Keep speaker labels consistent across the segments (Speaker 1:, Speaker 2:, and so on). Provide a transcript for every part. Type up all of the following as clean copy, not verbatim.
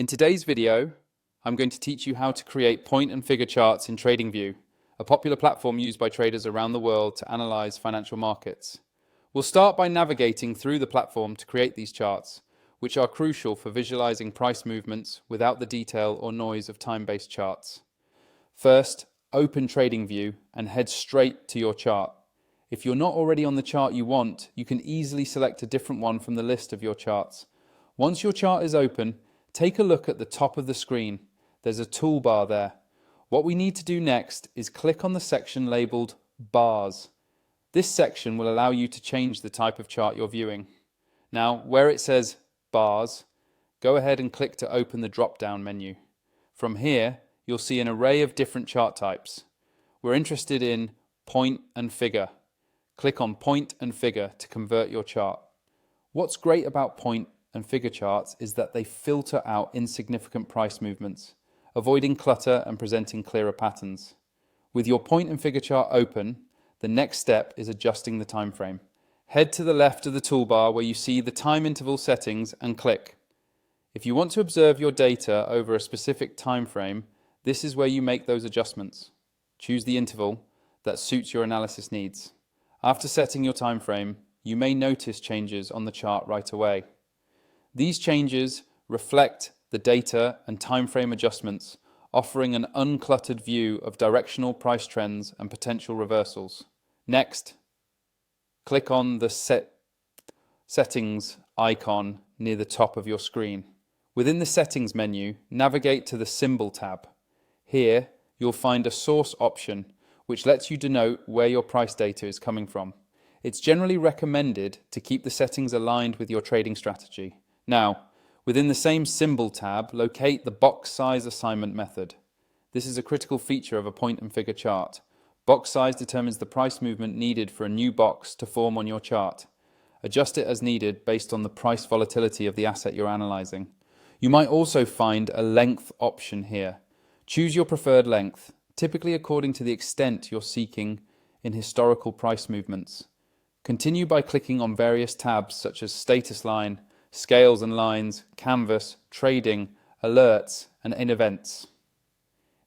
Speaker 1: In today's video, I'm going to teach you how to create point and figure charts in TradingView, a popular platform used by traders around the world to analyze financial markets. We'll start by navigating through the platform to create these charts, which are crucial for visualizing price movements without the detail or noise of time-based charts. First, open TradingView and head straight to your chart. If you're not already on the chart you want, you can easily select a different one from the list of your charts. Once your chart is open, take a look at the top of the screen. There's a toolbar there. What we need to do next is click on the section labeled Bars. This section will allow you to change the type of chart you're viewing. Now, where it says Bars, go ahead and click to open the drop-down menu. From here, you'll see an array of different chart types. We're interested in point and figure. Click on Point and Figure to convert your chart. What's great about point and figure charts is that they filter out insignificant price movements, avoiding clutter and presenting clearer patterns. With your point and figure chart open, the next step is adjusting the time frame. Head to the left of the toolbar where you see the time interval settings and click. If you want to observe your data over a specific time frame, this is where you make those adjustments. Choose the interval that suits your analysis needs. After setting your time frame, you may notice changes on the chart right away. These changes reflect the data and time frame adjustments, offering an uncluttered view of directional price trends and potential reversals. Next, click on the Settings icon near the top of your screen. Within the Settings menu, navigate to the Symbol tab. Here, you'll find a Source option, which lets you denote where your price data is coming from. It's generally recommended to keep the settings aligned with your trading strategy. Now, within the same Symbol tab, locate the box size assignment method. This is a critical feature of a point and figure chart. Box size determines the price movement needed for a new box to form on your chart. Adjust it as needed based on the price volatility of the asset you're analyzing. You might also find a length option here. Choose your preferred length, typically according to the extent you're seeking in historical price movements. Continue by clicking on various tabs such as Status Line, Scales and Lines, Canvas, Trading, Alerts, and In Events.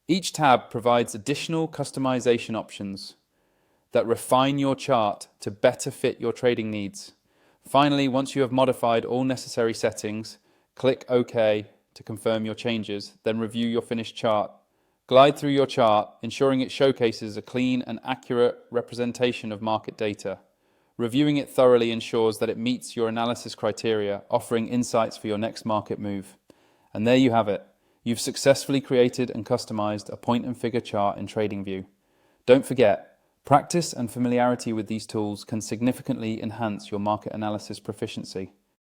Speaker 1: Each tab provides additional customization options that refine your chart to better fit your trading needs. Finally, once you have modified all necessary settings, click OK to confirm your changes, then review your finished chart. Glide through your chart, ensuring it showcases a clean and accurate representation of market data. Reviewing it thoroughly ensures that it meets your analysis criteria, offering insights for your next market move. And there you have it. You've successfully created and customized a point and figure chart in TradingView. Don't forget, practice and familiarity with these tools can significantly enhance your market analysis proficiency.